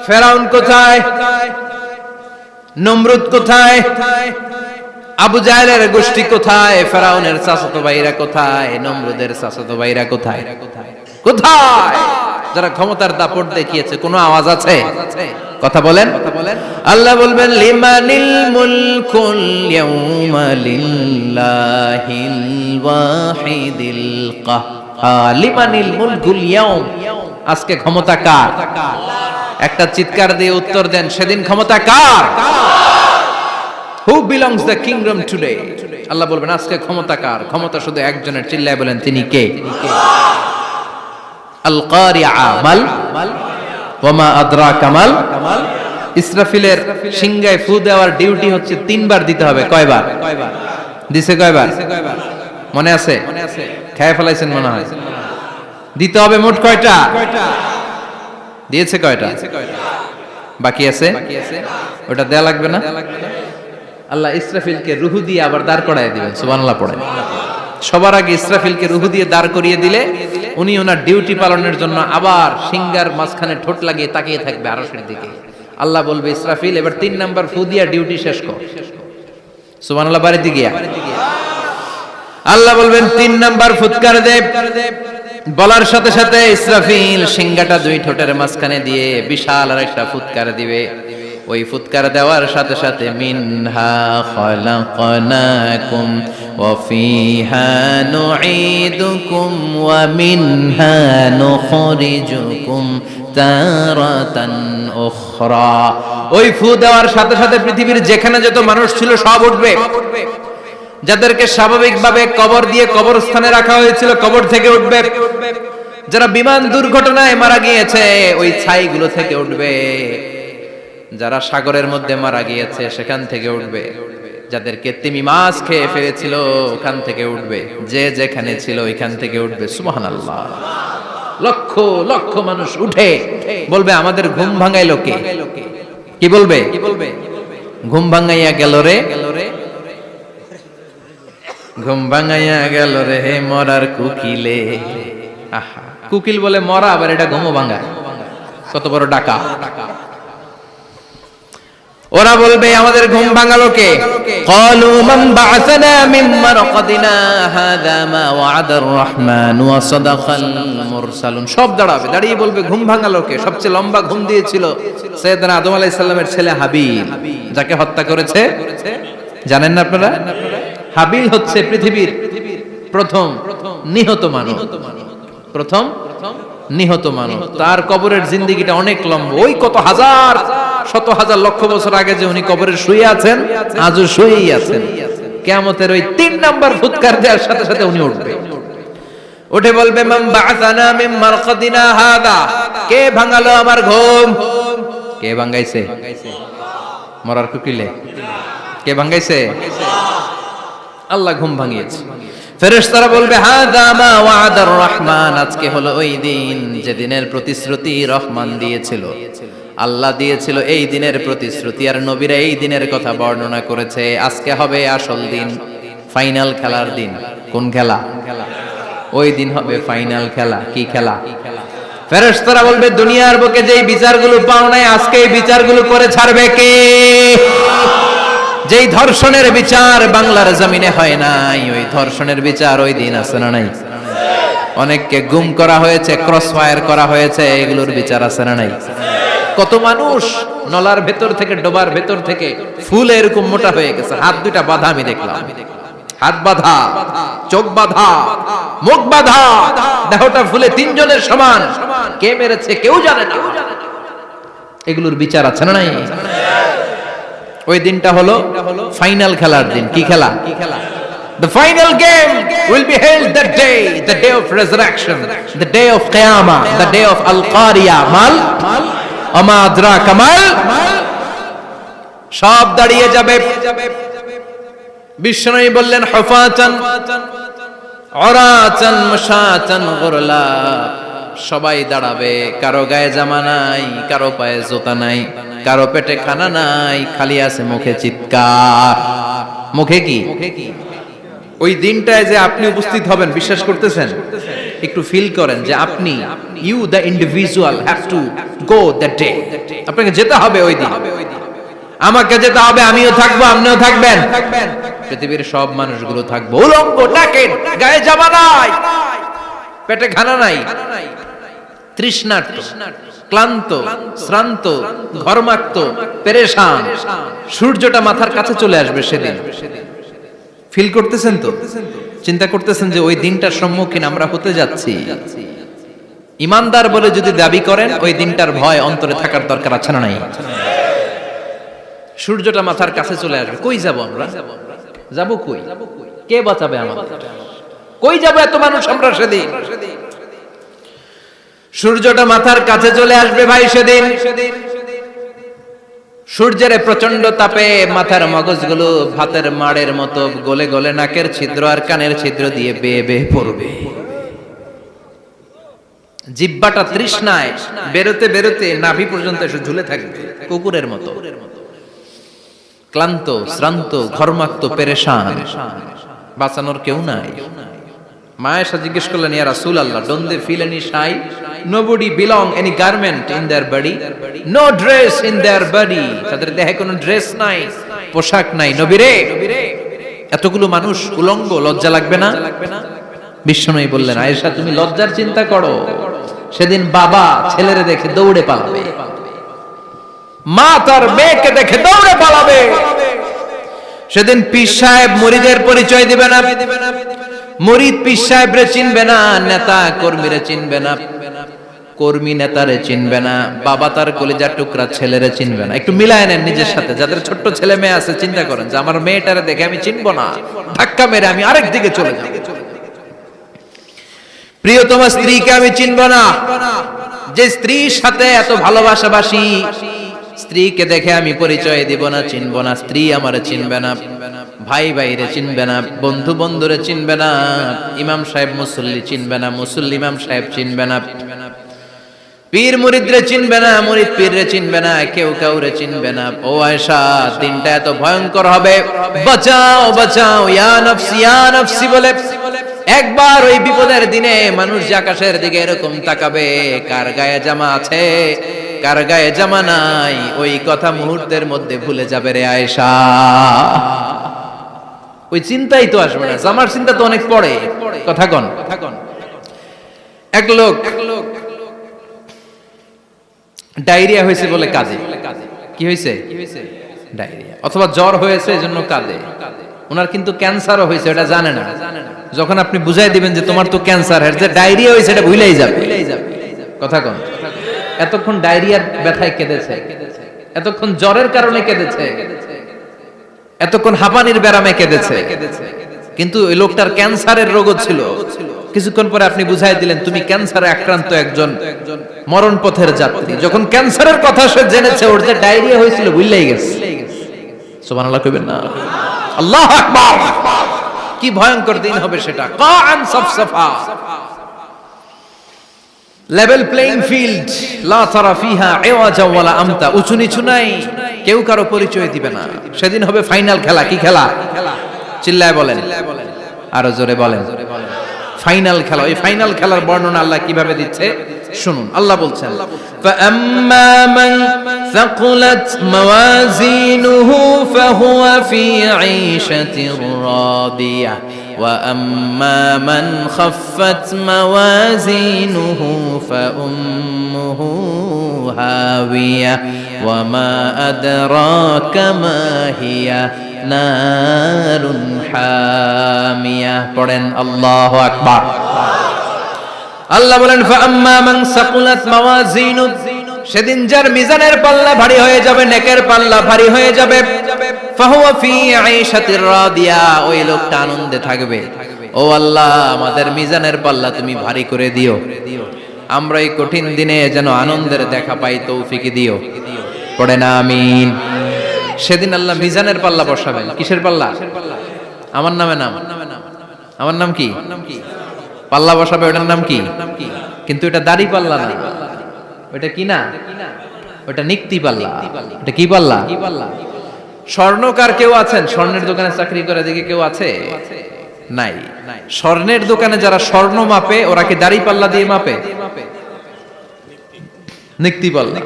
ফেরাউন কোথায়? নমরুদ কোথায়? আবু জাহেলের গোষ্ঠী কোথায়? ফেরাউনের চাচাতো ভাইরা কোথায়? নমরুদের চাচাতো ভাইরা কোথায়? কোথায়? যারা ক্ষমতার দাপট দেখিয়েছে, কোনো আওয়াজ আছে? কথা বলেন। আল্লাহ বলবেন লিমানিল মুলকুল ইয়াউমা লিল্লাহিল ওয়াহিদিল কাহ্হার। লিমানিল মুলকুল ইয়াউম, আজকে ক্ষমতা কার? একটা চিৎকার দিয়ে উত্তর দেন, সেদিন ক্ষমতা কার? Who belongs the kingdom today? আল্লাহ বলবেন আজকে ক্ষমতা কার? ক্ষমতা শুধু একজনের, চিল্লায় বলেন তিনি কে? আল কারিআ মাল ওয়া মা আদরাকা মাল। ইসরাফিলের সিংহায় ফু দেওয়ার ডিউটি হচ্ছে 3 বার দিতে হবে। কয়বার দিছে? কয়বার মনে আছে? খেয়ে ফেলাইছেন মনে হয়। দিতে হবে মোট কয়টা? দিয়েছে কয়টা? বাকি আছে, ওটা দেয়া লাগবে না? আল্লাহ ইসরাফিলকে রুহু দিয়ে আবার দাঁড় করায় দিবেন। সুবহানাল্লাহ পড়ে। সবার আগে ইসরাফিলকে রুহু দিয়ে দাঁড় করিয়ে দিলে উনি ওনার ডিউটি পালনের জন্য আবার সিংহার মাঝখানে ঠোঁট লাগিয়ে তাকিয়ে থাকবে আরশের দিকে। আল্লাহ বলবে ইসরাফিল এবার 3 নাম্বার ফু দিয়া ডিউটি শেষ কর। সুবহানাল্লাহ বাড়িতে গিয়া আল্লাহ বলবেন 3 নাম্বার ফুৎকার দে। বলার সাথে সাথে ইসরাফিল সিংহাটা 2 ঠোঁটের মাঝখানে দিয়ে বিশাল আরেকটা ফুৎকার দিবে। ওই ফুৎকার দেওয়ার সাথে সাথে মিনহা খালাকনাকুম ওয়া ফিহা নুঈদুকুম ওয়া মিনহা নুখরিজুকুম তারাতান উখরা। ওই ফু দেওয়ার সাথে সাথে পৃথিবীর যেখানে যত মানুষ ছিল সব উঠবে। যাদেরকে স্বাভাবিকভাবে কবর দিয়ে কবরস্থানে রাখা হয়েছিল কবর থেকে উঠবে। যারা বিমান দুর্ঘটনায় মারা গিয়েছে ওই ছাইগুলো থেকে উঠবে। যারা সাগরের মধ্যে মারা গিয়েছে সেখান থেকে উঠবে। যাদেরকে তিমি মাছ খেয়ে ফেলেছিল ওখান থেকে উঠবে। যে যেখানে ছিল ওইখান থেকে উঠবে। সুবহানাল্লাহ। লক্ষ লক্ষ মানুষ উঠে বলবে আমাদের ঘুম ভাঙাইলো কে? কি বলবে? ঘুম ভাঙাইয়া গেল রে, ঘুম ভাঙাইয়া গেল রে মরার কুকিলে। আহা, কুকিল বলে মরা, আবার এটা ঘুমো ভাঙা। কত বড় ডাকা। ওরা বলবে আমাদের ঘুম ভাঙালো কে? ক্বালু মান বা'আসানা মিন মারকাদিনা হাযা মা ওয়া'আদার রহমান ওয়া সাদাকাল মুরসালুন। সব দাঁড়াবে, দাঁড়িয়ে বলবে ঘুম ভাঙালো কে? সবচেয়ে লম্বা ঘুম দিয়েছিল সাইয়েদনা আদম আলাইহিস সালামের ছেলে হাবিল, যাকে হত্যা করেছে। জানেন না আপনারা? হাবিল হচ্ছে পৃথিবীর প্রথম নিহত মানব। প্রথম নিহত মানব। তার কবরের জিন্দেগিটা অনেক লম্বা। ওই কত হাজার শত হাজার লক্ষ বছর আগে যে উনি কবরে শুয়ে আছেন, আজও শুয়েই আছেন। কিয়ামতের ওই 3 নাম্বার ফুৎকার দেওয়ার সাথে সাথে উনি উঠবে। উঠে বলবে মান বা'আসানা মিন মারকাদিনা হাযা। কে ভাঙালো আমার ঘুম? কে ভাঙাইছে? মরার কুকিলে কে ভাঙাইছে? আল্লাহ ঘুম ভাঙিয়েছে। ফেরেশতারা বলবে হাযা মা ওয়া'আদার রহমান। আজকে হলো ওই দিন যে দিনের প্রতিশ্রুতি রহমান দিয়েছিল, আল্লাহ দিয়েছিল। এই দিনের প্রতিশ্রুতি আর নবীরা এই দিনের কথা বর্ণনা করেছে। আজকে হবে আসল দিন, ফাইনাল খেলার দিন। কোন খেলা? ওই দিন হবে ফাইনাল খেলা। কি খেলা? ফেরেশতারা বলবে দুনিয়ার বুকে যেই বিচারগুলো পাও নাই আজকে এই বিচারগুলো করে ছাড়বে কে? যেই ধর্ষণের বিচার বাংলার জমিনে হয় নাই, ওই ধর্ষণের বিচার ওই দিন আছে না নাই? অনেককে গুম করা হয়েছে, ক্রস ফায়ার করা হয়েছে, এগুলোর বিচার আছে না নাই? কত মানুষ নলার ভেতর থেকে, ডোবার ভেতর থেকে ফুল এরকম মোটা হয়ে গেছে, হাত দুটা বাঁধা। আমি দেখলাম হাত বাঁধা, চোখ বাঁধা, মুখ বাঁধা, দেহটা ফুলে 3 জনের সমান। কে মেরেছে কেউ জানে না। এগুলোর বিচার আছে না নাই? ওই দিনটা হলো ফাইনাল খেলার দিন। কি খেলা? The final game will be held that day, the day of resurrection, the day of Qiyamah, the day of Al-Qari'ah. Mal আমা আদরাকা মাল। সব দাঁড়িয়ে যাবে। বিষ্ণু বললেন হুফাতান উরাতান মুশাতান গুরলা। সবাই দাঁড়াবে, কারো গায়ে জামা নাই, কারো পায়ে জুতা নাই, কারো পেটে খানা নাই, খালি আছে মুখে চিৎকার। মুখে কি? ওই দিনটায় যে আপনি উপস্থিত হবেন, বিশ্বাস করতেছেন? একটু ফিল করেন যে আপনি, you the individual have to go that day. আপনাকে যেতে হবে ওই দিন, আমাকে যেতে হবে, আমিও থাকবো, আপনিও থাকবেন, পৃথিবীর সব মানুষগুলো থাকবো উলঙ্গ, নাকেড, গায়ে জামা নাই, পেটে খানা নাই, তৃষ্ণার্ত, ক্লান্ত, শ্রান্ত, ঘর্মাক্ত, পেরেশান। সূর্যটা মাথার কাছে চলে আসবে সেদিন। ফিল করতেছেন তো? চিন্তা করতেছেন যে ওই দিনটার সম্মুখীন আমরা হতে যাচ্ছি? ইমানদার বলে যদি দাবি করেন, ওই দিনটার ভয় অন্তরে থাকার দরকার আছে না নাই? সূর্যটা মাথার কাছে চলে আসবে, কই যাব আমরা? যাব কই? কে বাঁচাবে আমাদের? কই যাব এত মানুষ আমরা সেদিন? সূর্যটা মাথার কাছে চলে আসবে ভাই সেদিন। সূর্যের প্রচন্ড তাপে মাথার মগজগুলো ভাতের মাড়ের মতো গলে গলে নাকের ছিদ্র আর কানের ছিদ্র দিয়ে বেয়ে বেয়ে পড়বে। জিহ্বাটা তৃষ্ণায় বেরোতে বেরোতে নাভি পর্যন্ত এসে ঝুলে থাকবে কুকুরের মতো, ক্লান্ত, শ্রান্ত, ঘর্মাক্ত, পেরেশান, বাঁচানোর কেউ নাই। মা আয়েশা জিজ্ঞেস করলেন, ইয়া রাসূলুল্লাহ, don't they feel any shy? Nobody belong any garment in their body, no dress in their body. তাদের দেহে কোনো ড্রেস নাই, পোশাক নাই। নবী রে, এতগুলো মানুষ উলঙ্গ, লজ্জা লাগবে না? বিশ্বনবী বললেন, আয়েশা তুমি লজ্জার চিন্তা করো, সেদিন বাবা ছেলেরে দেখে দৌড়ে পালাবে, মা তার মেয়েকে দেখে দৌড়ে পালাবে। সেদিন পীর সাহেব মুরিদের পরিচয় দিবে না, মুরিদ পীর সাহেবরে চিনবে না, নেতা কর্মীরে চিনবে না, কর্মী নেতারে চিনবে না, বাবা তার কলিজার টুকরা ছেলেরে চিনবে না। একটু মিলায় নেন নিজের সাথে। যাদের ছোট্ট ছেলে মেয়ে আছে, চিন্তা করেন যে আমার মেয়েটারে দেখে আমি চিনবো না, ধাক্কা মেরে আমি আরেক দিকে চলে যাব। প্রিয়তমা স্ত্রীকে আমি চিনবো না, যে স্ত্রীর সাথে এত ভালোবাসাবাসি, স্ত্রীকে দেখে আমি পরিচয় দিব না, চিনবো না। স্ত্রী আমারে চিনবে না, ভাই ভাইরে চিনবে না, বন্ধু বন্ধুরে চিনবে না, ইমাম সাহেব মুসল্লি চিনবে না, মুসল্লি ইমাম সাহেব চিনবে না, পীর মুরিদরে চিনবে না, মুরিদ পীররে চিনবে না, কেউ কাউরে চিনবে না। ও আয়েশা, দিনটা এত ভয়ঙ্কর হবে, বাঁচাও বাঁচাও, ইয়া নফসি ইয়া নফসি বলে একবার ওই বিপদের দিনে মানুষ যে আকাশের দিকে এরকম তাকাবে, কার গায়ে জামা আছে কার গায়ে জামা নাই, ওই কথা মুহূর্তের মধ্যে ভুলে যাবে রে আয়েশা। ওই চিন্তাই তো আসবে না, জামার চিন্তা তো অনেক পরে। কথা কন। এক লোক ডায়রিয়া হয়েছে বলে কাঁদে। কি হয়েছে? ডায়রিয়া, অথবা জ্বর হয়েছে এজন্য কাঁদে। ওনার কিন্তু ক্যান্সারও হয়েছে, এটা জানে না। যখন আপনি বুঝাই দিবেন যে তোমার তো ক্যান্সার, যে ডায়রিয়া হয়েছে এটা ভুলেই যাবে। কথা কন। এতক্ষণ ডায়রিয়ার ব্যথায় কেঁদেছে, এতক্ষণ জ্বরের কারণে কেঁদেছে, এতক্ষণ হাঁপানির ব্যারামে কেঁদেছে, কিন্তু ওই লোকটার ক্যান্সারের রোগও ছিল। কিছুক্ষণ পরে আপনি বুঝাই দিলেন তুমি ক্যান্সারে আক্রান্ত একজন মরণ পথের যাত্রী। যখন ক্যান্সারের কথা সে জেনেছে, ওর যে ডায়রিয়া হয়েছিল ভুলেই গেছে। সুবহানাল্লাহ কইবেন না? আল্লাহু আকবার। কি ভয়ঙ্কর দিন হবে সেটা। কাআন সাফসাফা, লেভেল প্লেইং ফিল্ড, লা তারা ফিহা ইওয়াজা ওয়ালা আমতা, উঁচু নিচু নাই, কেউ কারো পরিচয় দিবে না। সেদিন হবে ফাইনাল খেলা। কি খেলা? চিল্লায় বলেন, আরো জোরে বলেন। ফাইনাল খেলা। ওই ফাইনাল খেলার বর্ণনা আল্লাহ কিভাবে দিচ্ছে শুনুন। আল্লাহ বলছেন, ফাআম্মা মান সাকুলাত মাওয়াজিনুহু ফাহুয়া ফি ঈশাতির রাদিয়া ওয়া আম্মা মান খাফফাত মাওয়াজিনুহু ফাউম্মুহু হাওিয়া ওয়া মা আদরাকা মা হিয়া নারুন হামিয়া। পড়েন আল্লাহু আকবার। আল্লাহ বলেন, ফাআম্মা মান সাকুলাত মাওয়াজিনু, সেদিন যার মিজানের পাল্লা ভারী হয়ে যাবে, নেকের পাল্লা ভারী হয়ে যাবে, ফাহুয়া ফি ঈশাতির রাদিয়া, ওই লোকটা আনন্দে থাকবে। ও আল্লাহ, আমাদের মিজানের পাল্লা তুমি ভারী করে দিও, আমরা এই কঠিন দিনে যেন আনন্দের দেখা পাই, তৌফিক দিও। পড়েন আমিন। সেদিন আল্লাহ মিজানের পাল্লা বসাবেন। কিসের পাল্লা? আমার নামে নাম। আমার নাম কি? পাল্লা বসাবে, ওটার নাম কি? কিন্তু এটা দাড়ি পাল্লা না, ওটা কি না, ওটা নিক্তি পাল্লা। এটা কি পাল্লা? স্বর্ণকার কেউ আছেন? স্বর্ণের দোকানে চাকরি করে দেখে কেউ আছে? নাই। স্বর্ণের দোকানে যারা স্বর্ণ মাপে ওরা কি দাড়ি পাল্লা দিয়ে মাপে? নিক্তি পাল্লা।